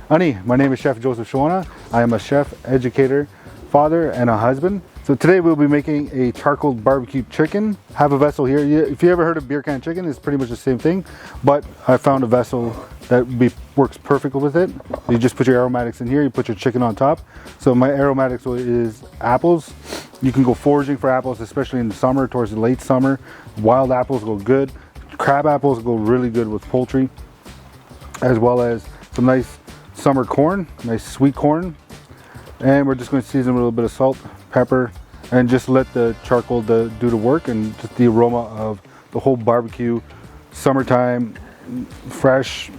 Ani, my name is Chef Joseph Shawana. I am a chef, educator, father, and a husband. So today we'll be making a charcoal barbecue chicken. Have a vessel here. If you ever heard of beer can chicken, it's pretty much the same thing, but I found a vessel that works perfectly with it. You just put your aromatics in here, you put your chicken on top. So my aromatics is apples. You can go foraging for apples, especially in the summer, towards the late summer. Wild apples go good. Crab apples go really good with poultry, as well as some nice summer corn, nice sweet corn. And we're just going to season with a little bit of salt, pepper, and just let the charcoal do the work, and just the aroma of the whole barbecue. Summertime, fresh,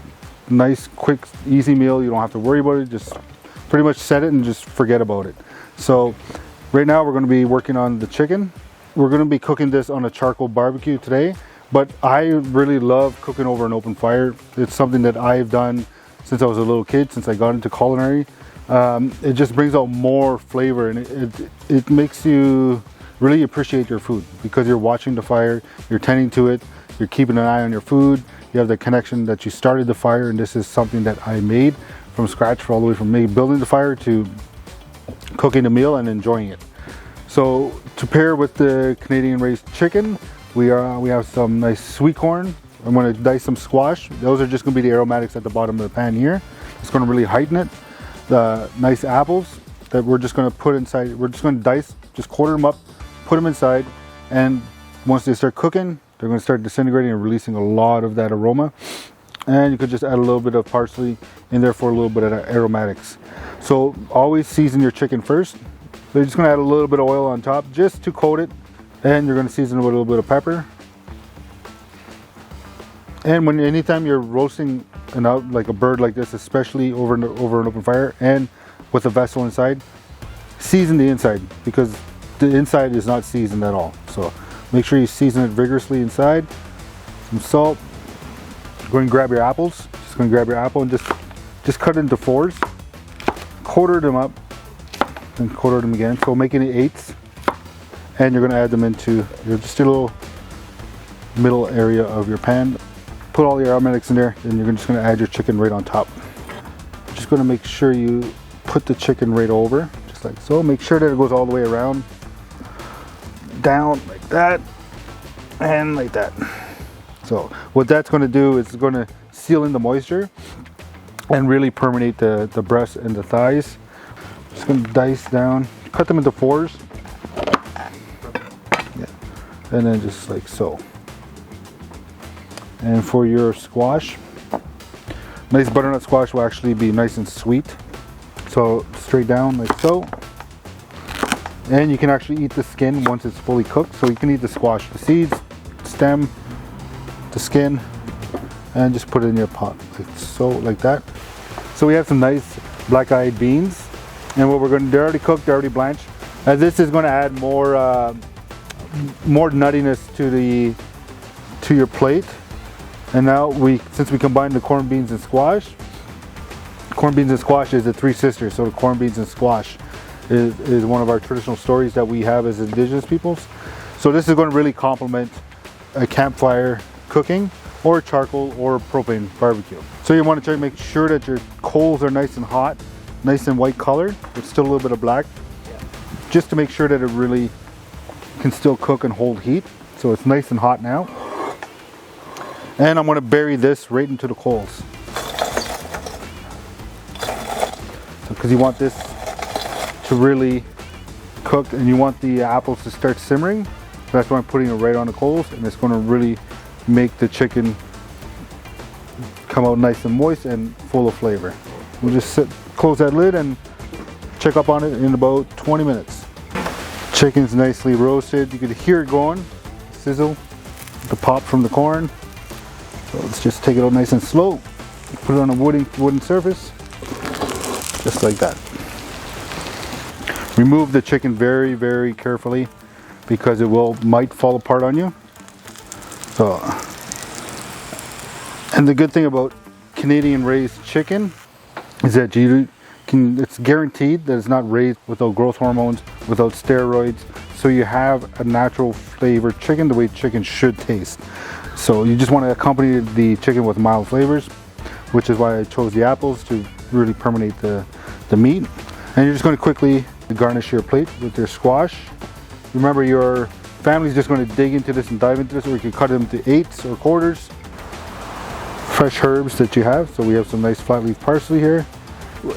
nice, quick, easy meal. You don't have to worry about it. Just pretty much set it and just forget about it. So right now we're going to be working on the chicken. We're going to be cooking this on a charcoal barbecue today, but I really love cooking over an open fire. It's something that I've done since I was a little kid, since I got into culinary. It just brings out more flavor, and it makes you really appreciate your food, because you're watching the fire, you're tending to it, you're keeping an eye on your food. You have the connection that you started the fire, and this is something that I made from scratch, for all the way from me building the fire to cooking the meal and enjoying it. So to pair with the Canadian raised chicken, we have some nice sweet corn. I'm going to dice some squash. Those are just going to be the aromatics at the bottom of the pan here. It's going to really heighten it. The nice apples that we're just going to put inside. We're just going to dice, just quarter them up, put them inside, and once they start cooking, they're going to start disintegrating and releasing a lot of that aroma. And you could just add a little bit of parsley in there for a little bit of aromatics. So always season your chicken first. So you're just going to add a little bit of oil on top just to coat it, and you're going to season it with a little bit of pepper. And anytime you're roasting like a bird like this, especially over an open fire and with a vessel inside, season the inside, because the inside is not seasoned at all. So make sure you season it vigorously inside. Some salt. Go and grab your apples. Just going to grab your apple and just cut it into fours. Quarter them up, and quarter them again. So making it eighths, and you're going to add them into just a little middle area of your pan. Put all your aromatics in there, and you're just going to add your chicken right on top. Just going to make sure you put the chicken right over, just like so. Make sure that it goes all the way around, down like that, and like that. So what that's going to do is it's going to seal in the moisture and really permeate the breast and the thighs. Just going to dice down, cut them into fours, yeah, and then just like so. And for your squash, nice butternut squash will actually be nice and sweet. So straight down like so. And you can actually eat the skin once it's fully cooked. So you can eat the squash, the seeds, stem, the skin, and just put it in your pot like so, like that. So we have some nice black-eyed beans, and what they're already cooked, they're already blanched. And this is going to add more nuttiness to your plate. And now since we combined the corned beans and squash is the three sisters. So the corned beans and squash is one of our traditional stories that we have as indigenous peoples. So this is going to really complement a campfire cooking or charcoal or propane barbecue. So you want to try to make sure that your coals are nice and hot, nice and white color, with still a little bit of black, just to make sure that it really can still cook and hold heat. So it's nice and hot now. And I'm going to bury this right into the coals, because you want this to really cook and you want the apples to start simmering. That's why I'm putting it right on the coals, and it's going to really make the chicken come out nice and moist and full of flavor. We'll just close that lid and check up on it in about 20 minutes. Chicken's nicely roasted. You can hear it going, sizzle, the pop from the corn. So let's just take it out nice and slow. Put it on a wooden surface, just like that. Remove the chicken very, very carefully, because it might fall apart on you. So, and the good thing about Canadian raised chicken is that it's guaranteed that it's not raised without growth hormones, without steroids. So you have a natural flavored chicken, the way chicken should taste. So you just want to accompany the chicken with mild flavors, which is why I chose the apples to really permeate the meat. And you're just going to quickly garnish your plate with your squash. Remember, your family's just going to dig into this and dive into this, or you can cut them into eighths or quarters. Fresh herbs that you have. So we have some nice flat leaf parsley here.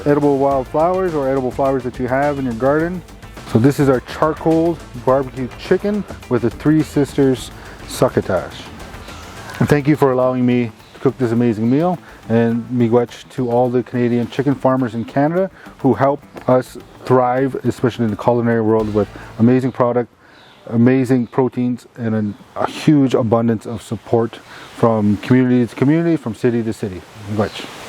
Edible wildflowers or edible flowers that you have in your garden. So this is our charcoal barbecue chicken with the Three Sisters succotash. And thank you for allowing me to cook this amazing meal. And miigwech to all the Canadian chicken farmers in Canada who help us thrive, especially in the culinary world, with amazing product, amazing proteins, and a huge abundance of support from community to community, from city to city. Miigwech.